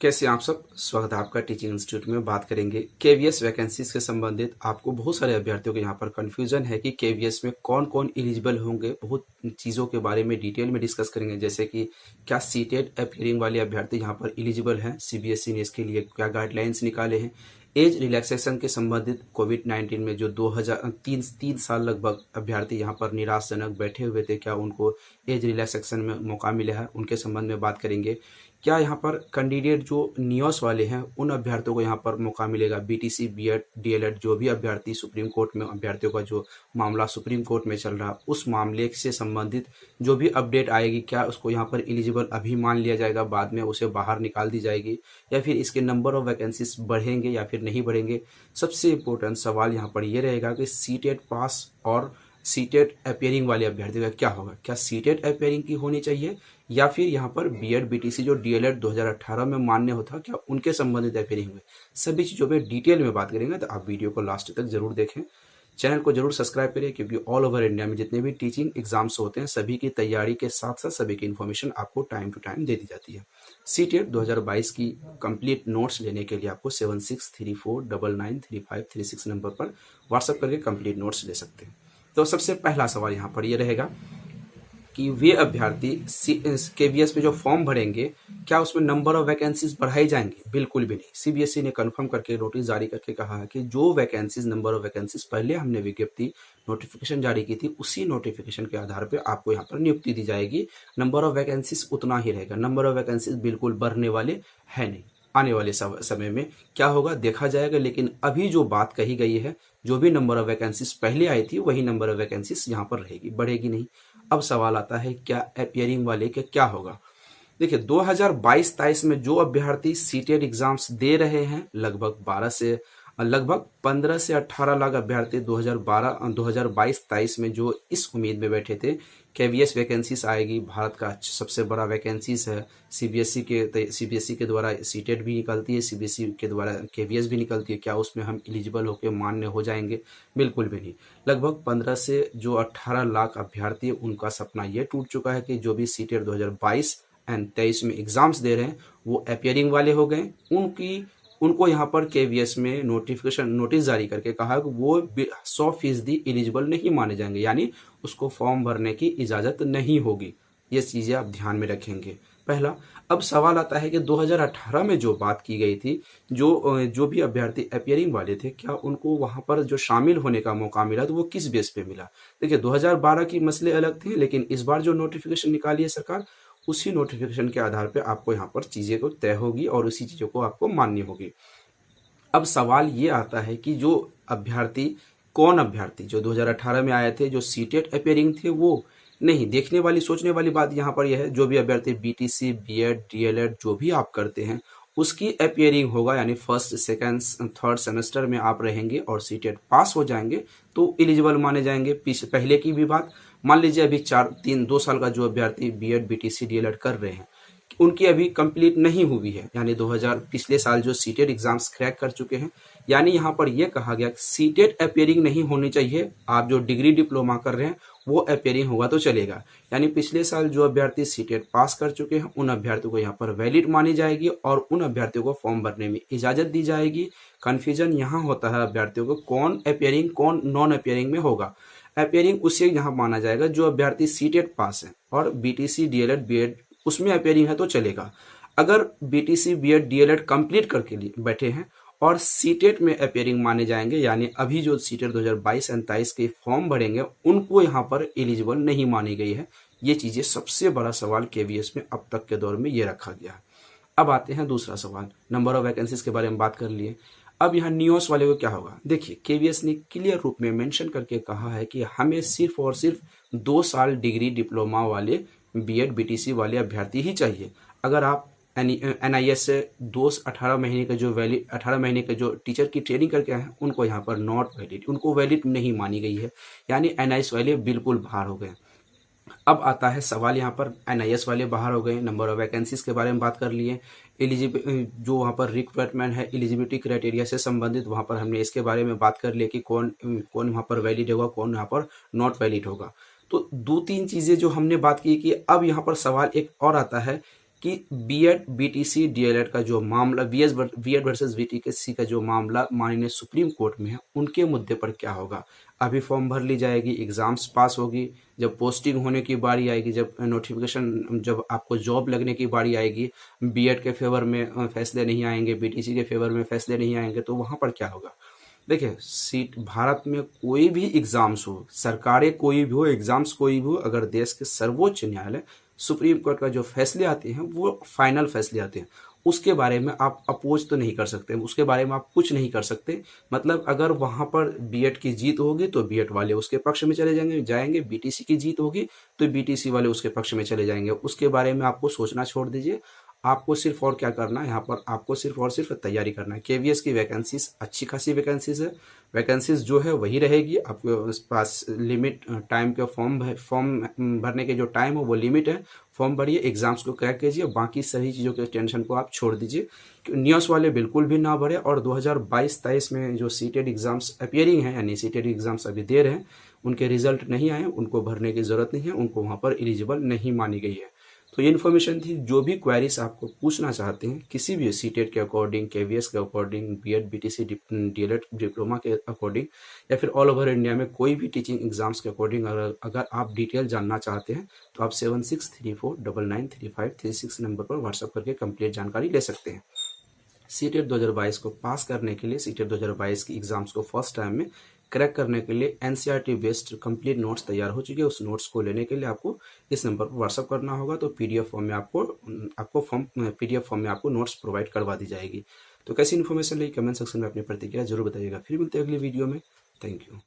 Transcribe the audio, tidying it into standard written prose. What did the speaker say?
कैसे आप सब। स्वागत है आपका टीचिंग इंस्टीट्यूट में। बात करेंगे केवीएस वैकेंसीज से संबंधित। आपको बहुत सारे अभ्यर्थियों को यहाँ पर कंफ्यूजन है कि केवीएस में कौन कौन एलिजिबल होंगे। बहुत चीज़ों के बारे में डिटेल में डिस्कस करेंगे, जैसे कि क्या सीटेट अपीयरिंग वाले अभ्यर्थी यहाँ पर एलिजिबल हैं, सीबीएसई ने इसके लिए क्या गाइडलाइंस निकाले हैं, एज रिलैक्सेशन के संबंधित कोविड-19 में जो 2003 साल लगभग अभ्यर्थी यहाँ पर निराशजनक बैठे हुए थे, क्या उनको एज रिलैक्सेशन में मौका मिला है, उनके संबंध में बात करेंगे। क्या यहाँ पर कैंडिडेट जो नियोस वाले हैं उन अभ्यर्थियों को यहाँ पर मौका मिलेगा, बीटीसी बीएड डीएलएड जो भी अभ्यर्थी सुप्रीम कोर्ट में अभ्यर्थियों का जो मामला सुप्रीम कोर्ट में चल रहा उस मामले से संबंधित जो भी अपडेट आएगी, क्या उसको यहाँ पर एलिजिबल अभी मान लिया जाएगा, बाद में उसे बाहर निकाल दी जाएगी, या फिर इसके नंबर ऑफ वैकेंसीज बढ़ेंगे या फिर नहीं बढ़ेंगे। सबसे इम्पोर्टेंट सवाल यहाँ पर यह रहेगा कि सीटेट पास और सीटेट अपीयरिंग वाले अभ्यर्थी का क्या होगा। क्या सीटेट अपीयरिंग की होनी चाहिए या फिर यहाँ पर बीएड बीटीसी जो डीएलएड 2018 में मान्य होता, क्या उनके संबंधित अपीयरिंग हुए। सभी चीज़ों में डिटेल में बात करेंगे, तो आप वीडियो को लास्ट तक जरूर देखें। चैनल को जरूर सब्सक्राइब करें, क्योंकि ऑल ओवर इंडिया में जितने भी टीचिंग एग्जाम्स होते हैं सभी की तैयारी के साथ साथ सभी की इन्फॉर्मेशन आपको टाइम टू टाइम दे दी जाती है। सीटेट 2022 की कंप्लीट नोट्स लेने के लिए आपको 7634993536 नंबर पर व्हाट्सएप करके कंप्लीट नोट्स ले सकते हैं। तो सबसे पहला सवाल यहाँ पर यह रहेगा कि वे अभ्यर्थी केवीएस में जो फॉर्म भरेंगे, क्या उसमें नंबर ऑफ वैकेंसीज बढ़ाई जाएंगी? बिल्कुल भी नहीं। सीबीएसई ने कंफर्म करके नोटिस जारी करके कहा है कि जो वैकेंसीज नंबर ऑफ वैकेंसीज पहले हमने विज्ञप्ति नोटिफिकेशन जारी की थी, उसी नोटिफिकेशन के आधार पर आपको यहाँ पर नियुक्ति दी जाएगी। नंबर ऑफ वैकेंसीज उतना ही रहेगा। नंबर ऑफ वैकेंसीज बिल्कुल बढ़ने वाले है नहीं। आने वाले समय में क्या होगा देखा जाएगा, लेकिन अभी जो बात कही गई है, जो भी नंबर ऑफ वैकेंसीज पहले आई थी वही नंबर ऑफ वैकेंसीज यहाँ पर रहेगी, बढ़ेगी नहीं। अब सवाल आता है क्या अपीयरिंग वाले के क्या होगा। देखिए 2022-23 में जो अभ्यर्थी सीटेट एग्जाम्स दे रहे हैं, लगभग 15 से 18 लाख अभ्यर्थी 2022-23 में जो इस उम्मीद में बैठे थे केवीएस वैकेंसीज आएगी, भारत का सबसे बड़ा वैकेंसीज है। सीबीएसई के द्वारा सीटेट भी निकलती है, सीबीएसई के द्वारा केवीएस भी निकलती है। क्या उसमें हम एलिजिबल होकर मान्य हो जाएंगे? बिल्कुल भी नहीं। लगभग 15 से जो 18 लाख अभ्यर्थी उनका सपना ये टूट चुका है कि जो भी सीटेट 2022 एंड 23 में एग्जाम्स दे रहे हैं वो अपीयरिंग वाले हो गए। उनको यहाँ पर केवीएस में नोटिस जारी करके कहा कि वो 100% एलिजिबल नहीं माने जाएंगे, यानी उसको फॉर्म भरने की इजाज़त नहीं होगी। ये चीज़ें आप ध्यान में रखेंगे। पहला, अब सवाल आता है कि 2018 में जो बात की गई थी, जो भी अभ्यर्थी अपीयरिंग वाले थे, क्या उनको वहाँ पर जो शामिल होने का मौका मिला तो वो किस बेस पे मिला। देखिए 2012 की मसले अलग थे, लेकिन इस बार जो नोटिफिकेशन निकाली है सरकार, उसी नोटिफिकेशन के आधार पे आपको यहाँ पर चीज़ें को तय होगी और उसी चीज़ों को आपको माननी होगी। अब सवाल ये आता है कि जो कौन अभ्यर्थी जो 2018 में आए थे, जो सीटेट अपीयरिंग थे, वो नहीं। देखने वाली सोचने वाली बात यहाँ पर यह है, जो भी अभ्यर्थी बीटीसी बीएड डीएलएड जो भी आप करते हैं उसकी अपीयरिंग होगा, यानी फर्स्ट सेकेंड थर्ड सेमेस्टर में आप रहेंगे और सीटेट पास हो जाएंगे तो एलिजिबल माने जाएंगे। पहले की भी बात मान लीजिए, अभी 2 साल का जो अभ्यर्थी बीएड बीटीसी डीएलएड कर रहे हैं उनकी अभी कंप्लीट नहीं हुई है, यानी पिछले साल जो सीटेट एग्जाम्स क्रैक कर चुके हैं, यानी यहाँ पर यह कहा गया सीटेट अपीयरिंग नहीं होनी चाहिए। आप जो डिग्री डिप्लोमा कर रहे हैं वो अपीयरिंग होगा तो चलेगा, यानी पिछले साल जो अभ्यर्थी सीटेट पास कर चुके हैं उन अभ्यर्थियों को यहाँ पर वैलिड मानी जाएगी और उन अभ्यर्थियों को फॉर्म भरने में इजाजत दी जाएगी। कन्फ्यूजन यहाँ होता है अभ्यर्थियों को, कौन अपीयरिंग कौन नॉन अपीयरिंग में होगा। अपीयरिंग उसे यहाँ माना जाएगा जो अभ्यर्थी सीटेट पास है और बीटीसी डीएलएड बीएड उसमें अपीयरिंग है तो चलेगा। अगर बीटीसी बीएड डीएलएड कंप्लीट करके बैठे हैं और सीटेट में अपीयरिंग माने जाएंगे, यानी अभी जो सीटेट 2022 एंड 23 के फॉर्म भरेंगे उनको यहाँ पर एलिजिबल नहीं मानी गई है। ये चीजें सबसे बड़ा सवाल केवीएस में अब तक के दौर में ये रखा गया है। अब आते हैं दूसरा सवाल, नंबर ऑफ वैकेंसीज के बारे में बात कर लिए। अब यहाँ नियोस वाले को क्या होगा। देखिए केवीएस ने क्लियर रूप में मेंशन करके कहा है कि हमें सिर्फ और सिर्फ 2 साल डिग्री डिप्लोमा वाले बीएड बीटीसी वाले अभ्यर्थी ही चाहिए। अगर आप एनआईएस से 18 महीने का जो 18 महीने का जो टीचर की ट्रेनिंग करके आए हैं उनको यहाँ पर नॉट वैलिड, उनको वैलिड नहीं मानी गई है, यानी एनआईएस वाले बिल्कुल बाहर हो गए। अब आता है सवाल यहाँ पर, एनआईएस वाले बाहर हो गए, नंबर ऑफ वैकेंसीज के बारे में बात कर लिए, जो वहाँ पर रिक्वायरमेंट है एलिजिबिलिटी क्राइटेरिया से संबंधित, वहाँ पर हमने इसके बारे में बात कर लिया कि कौन वहाँ पर वैलिड होगा, कौन यहाँ पर नॉट वैलिड होगा। तो 2-3 चीज़ें जो हमने बात की कि अब यहाँ पर सवाल एक और आता है कि बीएड बीटीसी डीएलएड का जो मामला बीएड वर्सेस बीटीसी का जो मामला माननीय सुप्रीम कोर्ट में है, उनके मुद्दे पर क्या होगा। अभी फॉर्म भर ली जाएगी, एग्जाम्स पास होगी, जब पोस्टिंग होने की बारी आएगी, जब नोटिफिकेशन, जब आपको जॉब लगने की बारी आएगी, बीएड के फेवर में फैसले नहीं आएंगे, बीटीसी के फेवर में फैसले नहीं आएंगे, तो वहां पर क्या होगा। देखिए, सीट भारत में कोई भी एग्जाम्स हो, सरकारें कोई भी हो, एग्जाम्स कोई भी हो, अगर देश के सर्वोच्च न्यायालय सुप्रीम कोर्ट का जो फैसले आते हैं वो फाइनल फैसले आते हैं, उसके बारे में आप अपोज तो नहीं कर सकते, उसके बारे में आप कुछ नहीं कर सकते। मतलब अगर वहां पर बीएड की जीत होगी तो बीएड वाले उसके पक्ष में चले जाएंगे, बीटीसी की जीत होगी तो बीटीसी वाले उसके पक्ष में चले जाएंगे। उसके बारे में आपको सोचना छोड़ दीजिए। आपको सिर्फ और क्या करना है, यहाँ पर आपको सिर्फ और सिर्फ तैयारी करना है। केवीएस की वैकेंसीज अच्छी खासी वैकेंसीज है, वैकेंसीज जो है वही रहेगी। आपके पास लिमिट टाइम के फॉर्म भरने के जो टाइम है वो लिमिट है। फॉर्म भरिए, एग्जाम्स को क्रैक कीजिए, बाकी सभी चीज़ों के टेंशन को आप छोड़ दीजिए। न्यूज़ वाले बिल्कुल भी ना भरे। और 2022-23 में जो सीटेड एग्जाम्स अपीयरिंग है, यानी सीटेड एग्जाम्स अभी दे रहे हैं, उनके रिजल्ट नहीं आए, उनको भरने की जरूरत नहीं है, उनको वहाँ पर एलिजिबल नहीं मानी गई है। तो ये इन्फॉर्मेशन थी। जो भी क्वेरीज आपको पूछना चाहते हैं किसी भी सीटेट के अकॉर्डिंग, केवीएस के according, BEd BTC DElEd diploma के अकॉर्डिंग, या फिर ऑल ओवर इंडिया में कोई भी टीचिंग एग्जाम्स के अकॉर्डिंग अगर आप डिटेल जानना चाहते हैं तो आप 7634993536 नंबर पर व्हाट्सअप करके कंप्लीट जानकारी ले सकते हैं। सीटेट 2022 को पास करने के लिए, सीटेट 2022 की एग्जाम्स को फर्स्ट टाइम में क्रैक करने के लिए एनसीईआरटी बेस्ड कंप्लीट नोट्स तैयार हो चुके हैं। उस नोट्स को लेने के लिए आपको इस नंबर पर व्हाट्सअप करना होगा। तो पीडीएफ फॉर्म में आपको नोट्स प्रोवाइड करवा दी जाएगी। तो कैसी इन्फॉर्मेशन लगी, कमेंट सेक्शन में अपनी प्रतिक्रिया जरूर बताइएगा। फिर मिलते हैं अगली वीडियो में। Thank you.